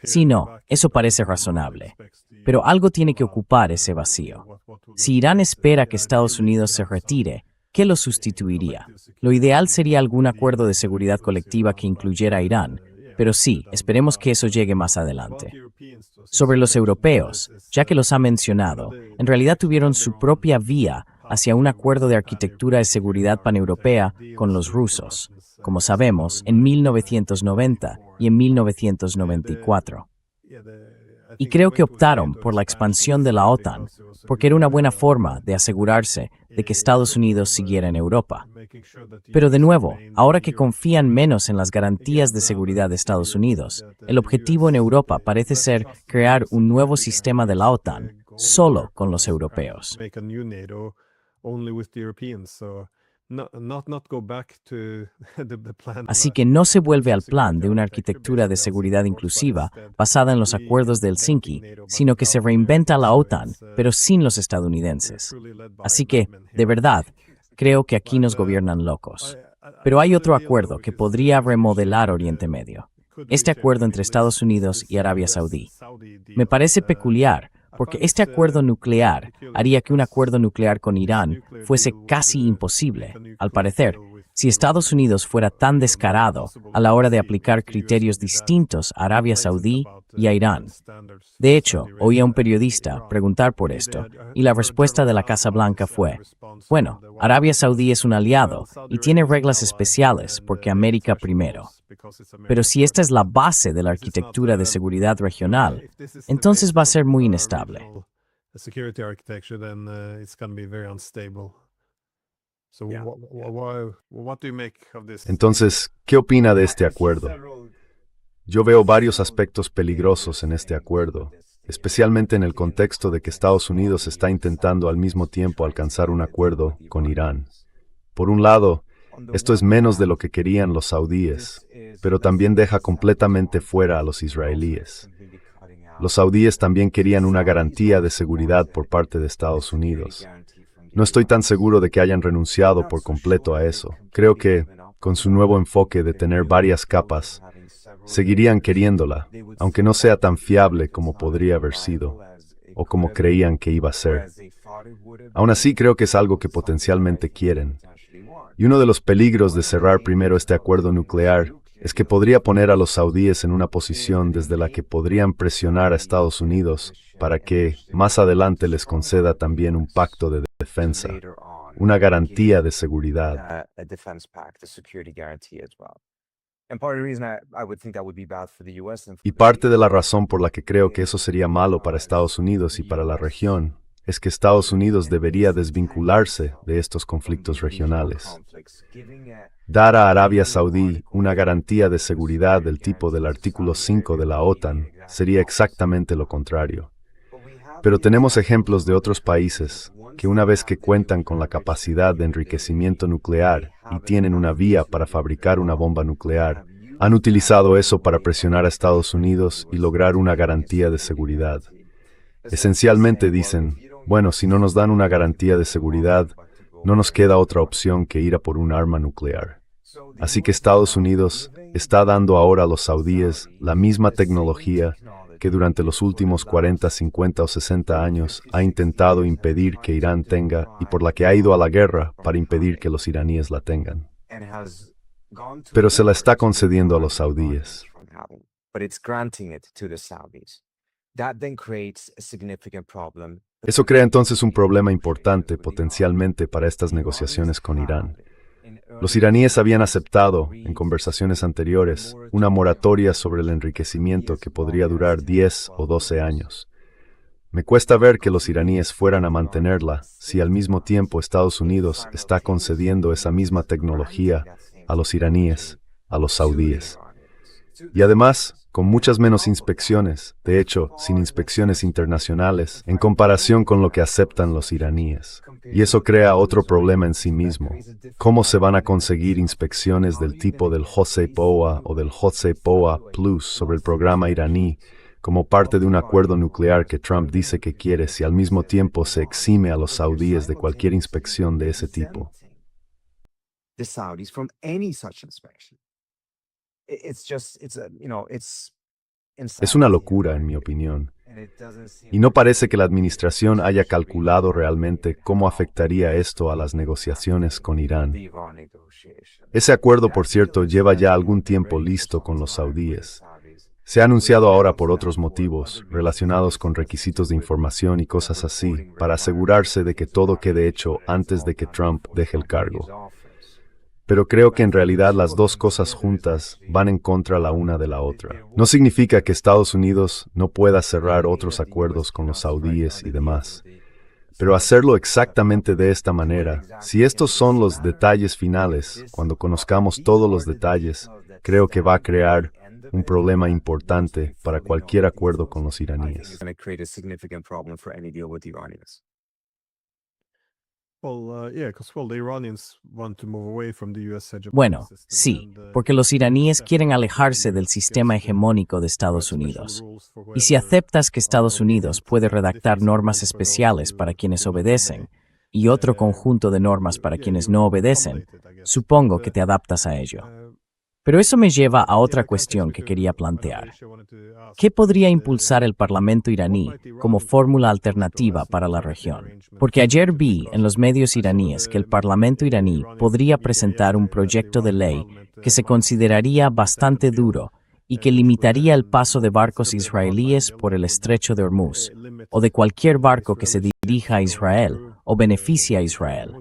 Sí, no, eso parece razonable. Pero algo tiene que ocupar ese vacío. Si Irán espera que Estados Unidos se retire, ¿qué lo sustituiría? Lo ideal sería algún acuerdo de seguridad colectiva que incluyera a Irán, pero sí, esperemos que eso llegue más adelante. Sobre los europeos, ya que los ha mencionado, en realidad tuvieron su propia vía hacia un acuerdo de arquitectura de seguridad paneuropea con los rusos, como sabemos, en 1990 y en 1994. Y creo que optaron por la expansión de la OTAN, porque era una buena forma de asegurarse de que Estados Unidos siguiera en Europa. Pero de nuevo, ahora que confían menos en las garantías de seguridad de Estados Unidos, el objetivo en Europa parece ser crear un nuevo sistema de la OTAN solo con los europeos. Así que no se vuelve al plan de una arquitectura de seguridad inclusiva basada en los acuerdos de Helsinki, sino que se reinventa la OTAN, pero sin los estadounidenses. Así que, de verdad, creo que aquí nos gobiernan locos. Pero hay otro acuerdo que podría remodelar Oriente Medio. Este acuerdo entre Estados Unidos y Arabia Saudí. Me parece peculiar, porque este acuerdo nuclear haría que un acuerdo nuclear con Irán fuese casi imposible, al parecer, si Estados Unidos fuera tan descarado a la hora de aplicar criterios distintos a Arabia Saudí y a Irán. De hecho, oí a un periodista preguntar por esto, y la respuesta de la Casa Blanca fue, bueno, Arabia Saudí es un aliado y tiene reglas especiales porque América primero. Pero si esta es la base de la arquitectura de seguridad regional, entonces va a ser muy inestable. Entonces, ¿qué opina de este acuerdo? Yo veo varios aspectos peligrosos en este acuerdo, especialmente en el contexto de que Estados Unidos está intentando al mismo tiempo alcanzar un acuerdo con Irán. Por un lado, esto es menos de lo que querían los saudíes, pero también deja completamente fuera a los israelíes. Los saudíes también querían una garantía de seguridad por parte de Estados Unidos. No estoy tan seguro de que hayan renunciado por completo a eso. Creo que, con su nuevo enfoque de tener varias capas, seguirían queriéndola, aunque no sea tan fiable como podría haber sido, o como creían que iba a ser. Aún así, creo que es algo que potencialmente quieren. Y uno de los peligros de cerrar primero este acuerdo nuclear es que podría poner a los saudíes en una posición desde la que podrían presionar a Estados Unidos para que, más adelante, les conceda también un pacto de defensa, una garantía de seguridad. Y parte de la razón por la que creo que eso sería malo para Estados Unidos y para la región es que Estados Unidos debería desvincularse de estos conflictos regionales. Dar a Arabia Saudí una garantía de seguridad del tipo del artículo 5 de la OTAN sería exactamente lo contrario. Pero tenemos ejemplos de otros países que una vez que cuentan con la capacidad de enriquecimiento nuclear y tienen una vía para fabricar una bomba nuclear, han utilizado eso para presionar a Estados Unidos y lograr una garantía de seguridad. Esencialmente dicen, bueno, si no nos dan una garantía de seguridad, no nos queda otra opción que ir a por un arma nuclear. Así que Estados Unidos está dando ahora a los saudíes la misma tecnología que durante los últimos 40, 50 o 60 años ha intentado impedir que Irán tenga y por la que ha ido a la guerra para impedir que los iraníes la tengan. Pero se la está concediendo a los saudíes. Eso crea entonces un problema importante potencialmente para estas negociaciones con Irán. Los iraníes habían aceptado, en conversaciones anteriores, una moratoria sobre el enriquecimiento que podría durar 10 o 12 años. Me cuesta ver que los iraníes fueran a mantenerla si al mismo tiempo Estados Unidos está concediendo esa misma tecnología a los iraníes, a los saudíes. Y además, con muchas menos inspecciones, de hecho, sin inspecciones internacionales, en comparación con lo que aceptan los iraníes. Y eso crea otro problema en sí mismo. ¿Cómo se van a conseguir inspecciones del tipo del JCPOA o del JCPOA Plus sobre el programa iraní como parte de un acuerdo nuclear que Trump dice que quiere si al mismo tiempo se exime a los saudíes de cualquier inspección de ese tipo? Es una locura, en mi opinión. Y no parece que la administración haya calculado realmente cómo afectaría esto a las negociaciones con Irán. Ese acuerdo, por cierto, lleva ya algún tiempo listo con los saudíes. Se ha anunciado ahora por otros motivos, relacionados con requisitos de información y cosas así, para asegurarse de que todo quede hecho antes de que Trump deje el cargo. Pero creo que en realidad las dos cosas juntas van en contra la una de la otra. No significa que Estados Unidos no pueda cerrar otros acuerdos con los saudíes y demás. Pero hacerlo exactamente de esta manera, si estos son los detalles finales, cuando conozcamos todos los detalles, creo que va a crear un problema importante para cualquier acuerdo con los iraníes. Bueno, sí, porque los iraníes quieren alejarse del sistema hegemónico de Estados Unidos. Y si aceptas que Estados Unidos puede redactar normas especiales para quienes obedecen y otro conjunto de normas para quienes no obedecen, supongo que te adaptas a ello. Pero eso me lleva a otra cuestión que quería plantear. ¿Qué podría impulsar el Parlamento iraní como fórmula alternativa para la región? Porque ayer vi en los medios iraníes que el Parlamento iraní podría presentar un proyecto de ley que se consideraría bastante duro y que limitaría el paso de barcos israelíes por el estrecho de Hormuz, o de cualquier barco que se dirija a Israel o beneficie a Israel.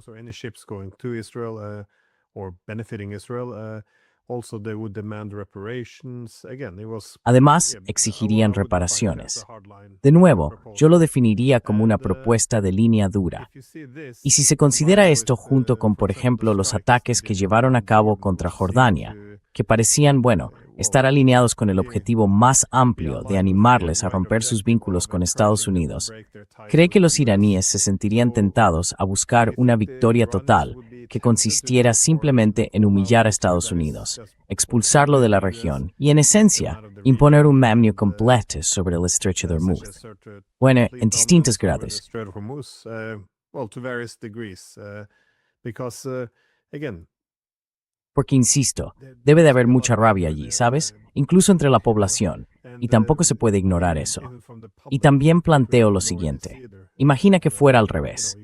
Además, exigirían reparaciones. De nuevo, yo lo definiría como una propuesta de línea dura. Y si se considera esto junto con, por ejemplo, los ataques que llevaron a cabo contra Jordania, que parecían, estar alineados con el objetivo más amplio de animarles a romper sus vínculos con Estados Unidos, ¿cree que los iraníes se sentirían tentados a buscar una victoria total que consistiera simplemente en humillar a Estados Unidos, expulsarlo de la región y, en esencia, imponer un dominio completo sobre el estrecho de Hormuz? Bueno, en distintos grados. Porque, insisto, debe de haber mucha rabia allí, ¿sabes? Incluso entre la población, y tampoco se puede ignorar eso. Y también planteo lo siguiente. Imagina que fuera al revés.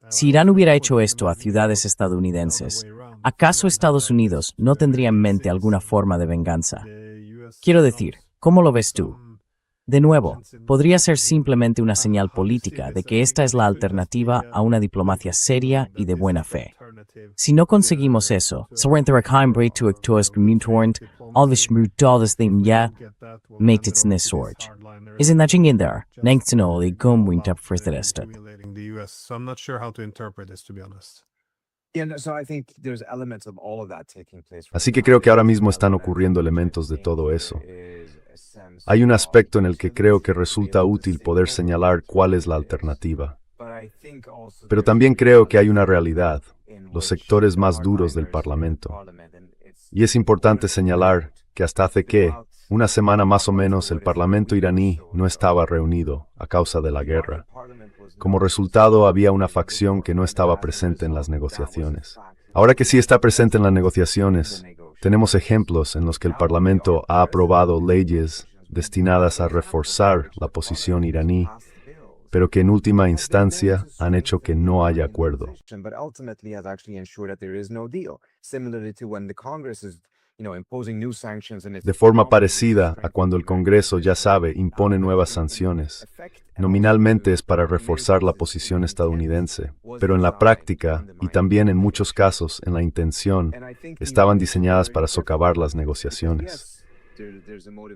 Si Irán hubiera hecho esto a ciudades estadounidenses, ¿acaso Estados Unidos no tendría en mente alguna forma de venganza? Quiero decir, ¿cómo lo ves tú? De nuevo, podría ser simplemente una señal política de que esta es la alternativa a una diplomacia seria y de buena fe. Si no conseguimos eso, Así que creo que ahora mismo están ocurriendo elementos de todo eso. Hay un aspecto en el que creo que resulta útil poder señalar cuál es la alternativa. Pero también creo que hay una realidad, los sectores más duros del Parlamento. Y es importante señalar que hasta hace una semana más o menos, el Parlamento iraní no estaba reunido a causa de la guerra. Como resultado, había una facción que no estaba presente en las negociaciones. Ahora que sí está presente en las negociaciones, tenemos ejemplos en los que el Parlamento ha aprobado leyes destinadas a reforzar la posición iraní, pero que en última instancia han hecho que no haya acuerdo. De forma parecida a cuando el Congreso, ya sabe, impone nuevas sanciones. Nominalmente es para reforzar la posición estadounidense, pero en la práctica, y también en muchos casos en la intención, estaban diseñadas para socavar las negociaciones.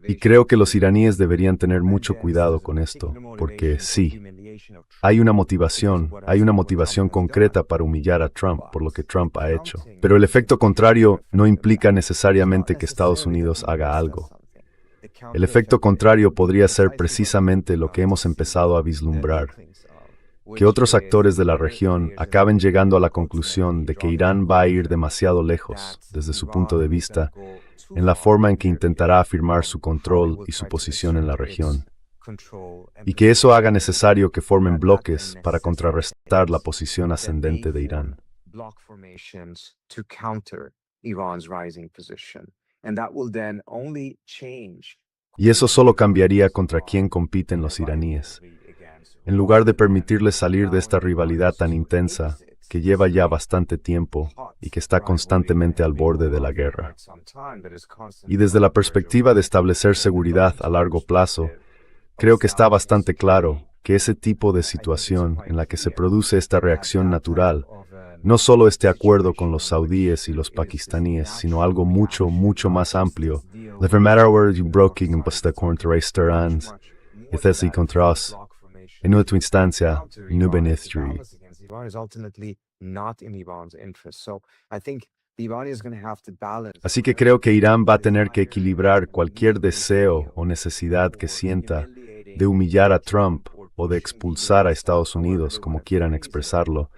Y creo que los iraníes deberían tener mucho cuidado con esto, porque sí, hay una motivación concreta para humillar a Trump por lo que Trump ha hecho. Pero el efecto contrario no implica necesariamente que Estados Unidos haga algo. El efecto contrario podría ser precisamente lo que hemos empezado a vislumbrar, que otros actores de la región acaben llegando a la conclusión de que Irán va a ir demasiado lejos, desde su punto de vista, en la forma en que intentará afirmar su control y su posición en la región, y que eso haga necesario que formen bloques para contrarrestar la posición ascendente de Irán. Y eso solo cambiaría contra quién compiten los iraníes. En lugar de permitirles salir de esta rivalidad tan intensa, que lleva ya bastante tiempo y que está constantemente al borde de la guerra. Y desde la perspectiva de establecer seguridad a largo plazo, creo que está bastante claro que ese tipo de situación en la que se produce esta reacción natural, no solo este acuerdo con los saudíes y los pakistaníes, sino algo mucho, mucho más amplio. En última instancia, no beneficia. Así que creo que Irán va a tener que equilibrar cualquier deseo o necesidad que sienta de humillar a Trump o de expulsar a Estados Unidos, como quieran expresarlo,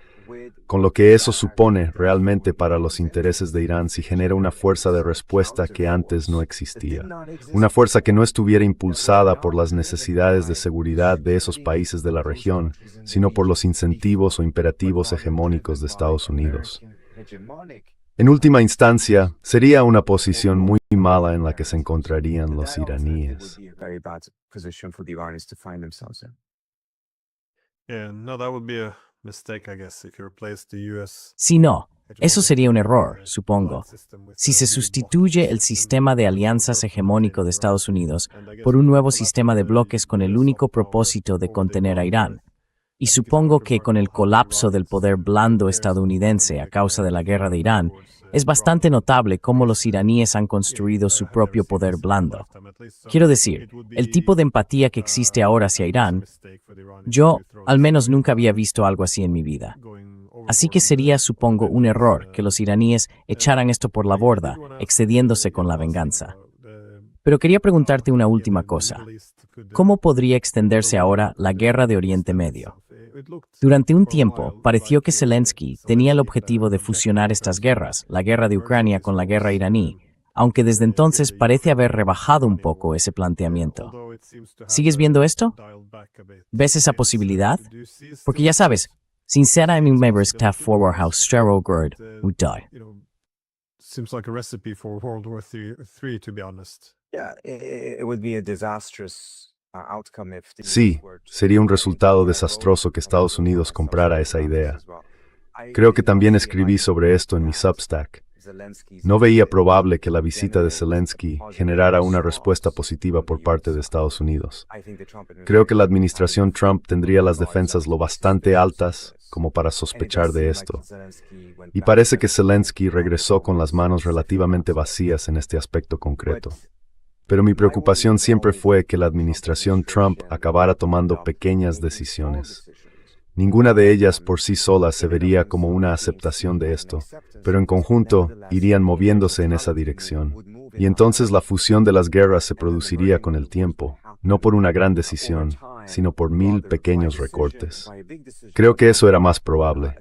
con lo que eso supone realmente para los intereses de Irán si genera una fuerza de respuesta que antes no existía. Una fuerza que no estuviera impulsada por las necesidades de seguridad de esos países de la región, sino por los incentivos o imperativos hegemónicos de Estados Unidos. En última instancia, sería una posición muy mala en la que se encontrarían los iraníes. Si no, eso sería un error, supongo. Si se sustituye el sistema de alianzas hegemónico de Estados Unidos por un nuevo sistema de bloques con el único propósito de contener a Irán, y supongo que con el colapso del poder blando estadounidense a causa de la guerra de Irán, es bastante notable cómo los iraníes han construido su propio poder blando. Quiero decir, el tipo de empatía que existe ahora hacia Irán, yo al menos nunca había visto algo así en mi vida. Así que sería, supongo, un error que los iraníes echaran esto por la borda, excediéndose con la venganza. Pero quería preguntarte una última cosa. ¿Cómo podría extenderse ahora la guerra de Oriente Medio? Durante un tiempo, pareció que Zelensky tenía el objetivo de fusionar estas guerras, la guerra de Ucrania con la guerra iraní, aunque desde entonces parece haber rebajado un poco ese planteamiento. ¿Sigues viendo esto? ¿Ves esa posibilidad? Porque ya sabes, sincera mi members está forward how Strero Gerd would die. Seems like a recipe for World War III, to be honest. Sí, sería un resultado desastroso que Estados Unidos comprara esa idea. Creo que también escribí sobre esto en mi Substack. No veía probable que la visita de Zelensky generara una respuesta positiva por parte de Estados Unidos. Creo que la administración Trump tendría las defensas lo bastante altas como para sospechar de esto. Y parece que Zelensky regresó con las manos relativamente vacías en este aspecto concreto. Pero mi preocupación siempre fue que la administración Trump acabara tomando pequeñas decisiones. Ninguna de ellas por sí sola se vería como una aceptación de esto, pero en conjunto irían moviéndose en esa dirección. Y entonces la fusión de las guerras se produciría con el tiempo, no por una gran decisión, sino por 1000 pequeños recortes. Creo que eso era más probable.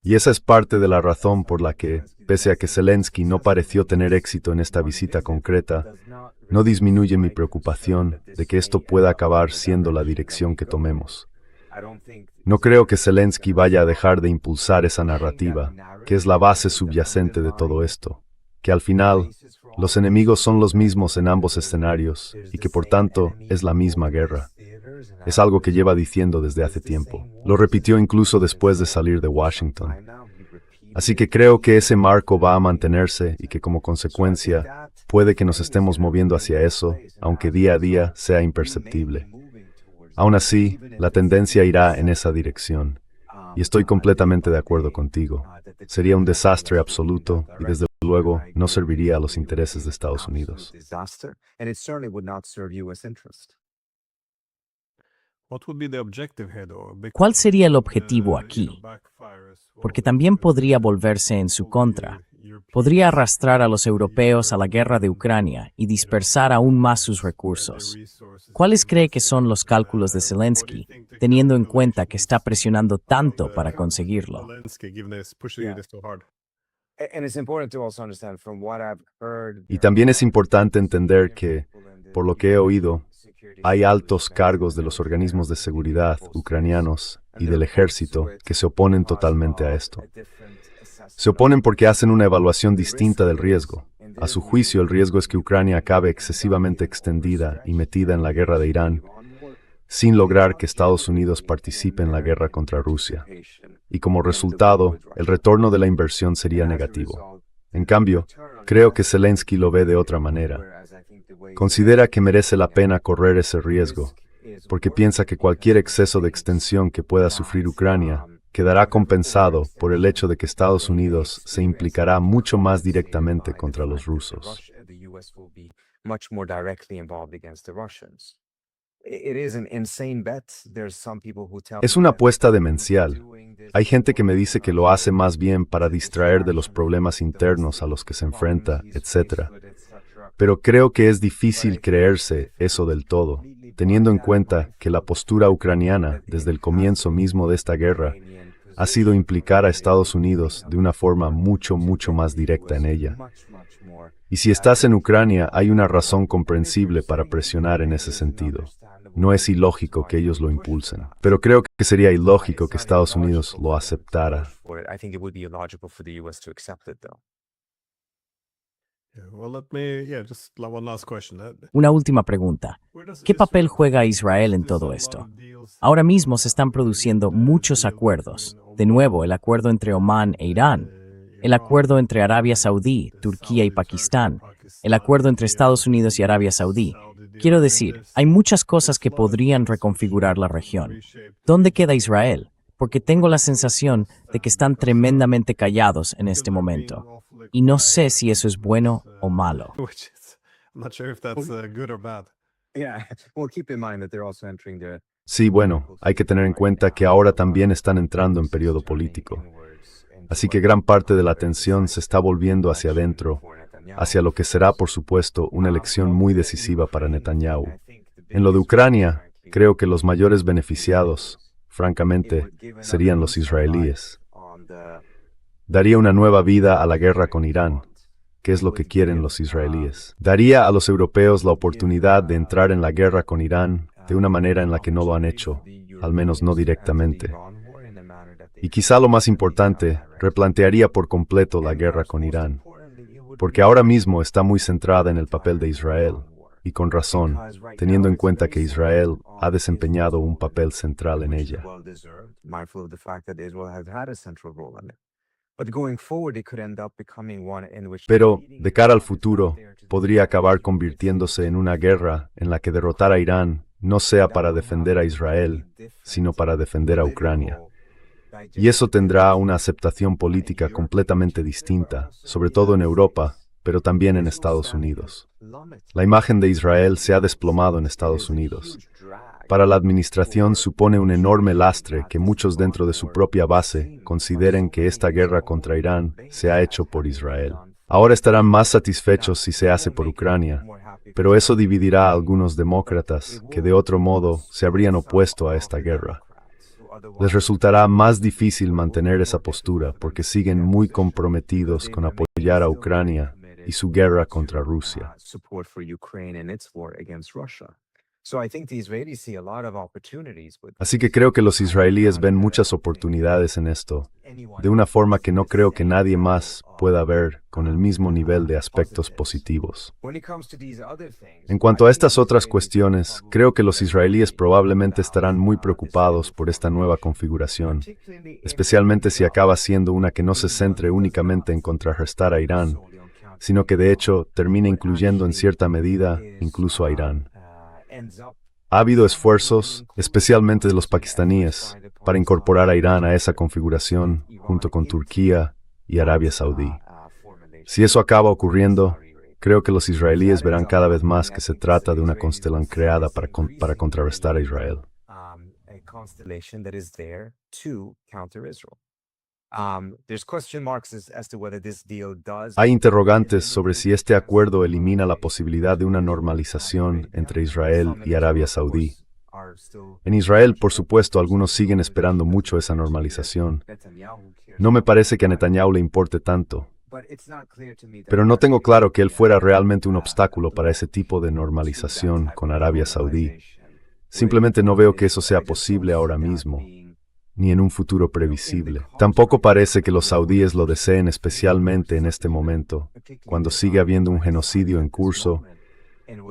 Y esa es parte de la razón por la que, pese a que Zelensky no pareció tener éxito en esta visita concreta, no disminuye mi preocupación de que esto pueda acabar siendo la dirección que tomemos. No creo que Zelensky vaya a dejar de impulsar esa narrativa, que es la base subyacente de todo esto, que al final, los enemigos son los mismos en ambos escenarios y que por tanto es la misma guerra. Es algo que lleva diciendo desde hace tiempo. Lo repitió incluso después de salir de Washington. Así que creo que ese marco va a mantenerse y que como consecuencia puede que nos estemos moviendo hacia eso, aunque día a día sea imperceptible. Aún así, la tendencia irá en esa dirección. Y estoy completamente de acuerdo contigo. Sería un desastre absoluto y desde luego no serviría a los intereses de Estados Unidos. ¿Cuál sería el objetivo aquí? Porque también podría volverse en su contra. Podría arrastrar a los europeos a la guerra de Ucrania y dispersar aún más sus recursos. ¿Cuáles cree que son los cálculos de Zelensky, teniendo en cuenta que está presionando tanto para conseguirlo? Y también es importante entender que, por lo que he oído, hay altos cargos de los organismos de seguridad ucranianos y del ejército que se oponen totalmente a esto. Se oponen porque hacen una evaluación distinta del riesgo. A su juicio, el riesgo es que Ucrania acabe excesivamente extendida y metida en la guerra de Irán, sin lograr que Estados Unidos participe en la guerra contra Rusia. Y como resultado, el retorno de la inversión sería negativo. En cambio, creo que Zelensky lo ve de otra manera. Considera que merece la pena correr ese riesgo, porque piensa que cualquier exceso de extensión que pueda sufrir Ucrania quedará compensado por el hecho de que Estados Unidos se implicará mucho más directamente contra los rusos. Es una apuesta demencial. Hay gente que me dice que lo hace más bien para distraer de los problemas internos a los que se enfrenta, etc. Pero creo que es difícil creerse eso del todo, teniendo en cuenta que la postura ucraniana, desde el comienzo mismo de esta guerra, ha sido implicar a Estados Unidos de una forma mucho más directa en ella. Y si estás en Ucrania, hay una razón comprensible para presionar en ese sentido. No es ilógico que ellos lo impulsen, pero creo que sería ilógico que Estados Unidos lo aceptara. Una última pregunta. ¿Qué papel juega Israel en todo esto? Ahora mismo se están produciendo muchos acuerdos. De nuevo, el acuerdo entre Omán e Irán, el acuerdo entre Arabia Saudí, Turquía y Pakistán, el acuerdo entre Estados Unidos y Arabia Saudí. Quiero decir, hay muchas cosas que podrían reconfigurar la región. ¿Dónde queda Israel? Porque tengo la sensación de que están tremendamente callados en este momento. Y no sé si eso es bueno o malo. Sí, bueno, hay que tener en cuenta que ahora también están entrando en periodo político. Así que gran parte de la atención se está volviendo hacia adentro, hacia lo que será, por supuesto, una elección muy decisiva para Netanyahu. En lo de Ucrania, creo que los mayores beneficiados, francamente, serían los israelíes. Daría una nueva vida a la guerra con Irán, que es lo que quieren los israelíes. Daría a los europeos la oportunidad de entrar en la guerra con Irán de una manera en la que no lo han hecho, al menos no directamente. Y quizá lo más importante, replantearía por completo la guerra con Irán, porque ahora mismo está muy centrada en el papel de Israel, y con razón, teniendo en cuenta que Israel ha desempeñado un papel central en ella. Pero, de cara al futuro, podría acabar convirtiéndose en una guerra en la que derrotar a Irán no sea para defender a Israel, sino para defender a Ucrania. Y eso tendrá una aceptación política completamente distinta, sobre todo en Europa, pero también en Estados Unidos. La imagen de Israel se ha desplomado en Estados Unidos. Para la administración supone un enorme lastre que muchos dentro de su propia base consideren que esta guerra contra Irán se ha hecho por Israel. Ahora estarán más satisfechos si se hace por Ucrania, pero eso dividirá a algunos demócratas que de otro modo se habrían opuesto a esta guerra. Les resultará más difícil mantener esa postura porque siguen muy comprometidos con apoyar a Ucrania y su guerra contra Rusia. Así que creo que los israelíes ven muchas oportunidades en esto, de una forma que no creo que nadie más pueda ver con el mismo nivel de aspectos positivos. En cuanto a estas otras cuestiones, creo que los israelíes probablemente estarán muy preocupados por esta nueva configuración, especialmente si acaba siendo una que no se centre únicamente en contrarrestar a Irán, sino que de hecho termine incluyendo en cierta medida incluso a Irán. Ha habido esfuerzos, especialmente de los pakistaníes, para incorporar a Irán a esa configuración junto con Turquía y Arabia Saudí. Si eso acaba ocurriendo, creo que los israelíes verán cada vez más que se trata de una constelación creada para contrarrestar a Israel. Hay interrogantes sobre si este acuerdo elimina la posibilidad de una normalización entre Israel y Arabia Saudí. En Israel, por supuesto, algunos siguen esperando mucho esa normalización. No me parece que a Netanyahu le importe tanto, pero no tengo claro que él fuera realmente un obstáculo para ese tipo de normalización con Arabia Saudí. Simplemente no veo que eso sea posible ahora mismo. ni en un futuro previsible. Tampoco parece que los saudíes lo deseen, especialmente en este momento, cuando sigue habiendo un genocidio en curso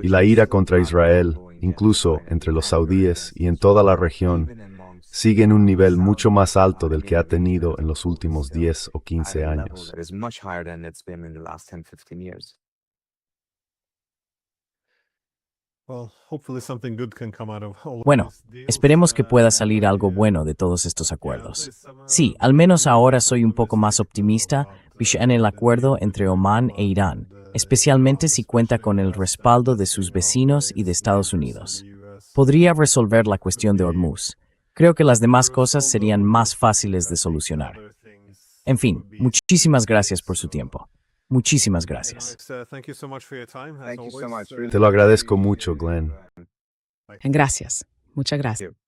y la ira contra Israel, incluso entre los saudíes y en toda la región, sigue en un nivel mucho más alto del que ha tenido en los últimos 10 o 15 años. Bueno, esperemos que pueda salir algo bueno de todos estos acuerdos. Sí, al menos ahora soy un poco más optimista en el acuerdo entre Omán e Irán, especialmente si cuenta con el respaldo de sus vecinos y de Estados Unidos. Podría resolver la cuestión de Hormuz. Creo que las demás cosas serían más fáciles de solucionar. En fin, muchísimas gracias por su tiempo. Muchísimas gracias. Te lo agradezco mucho, Glenn. Gracias. Muchas gracias.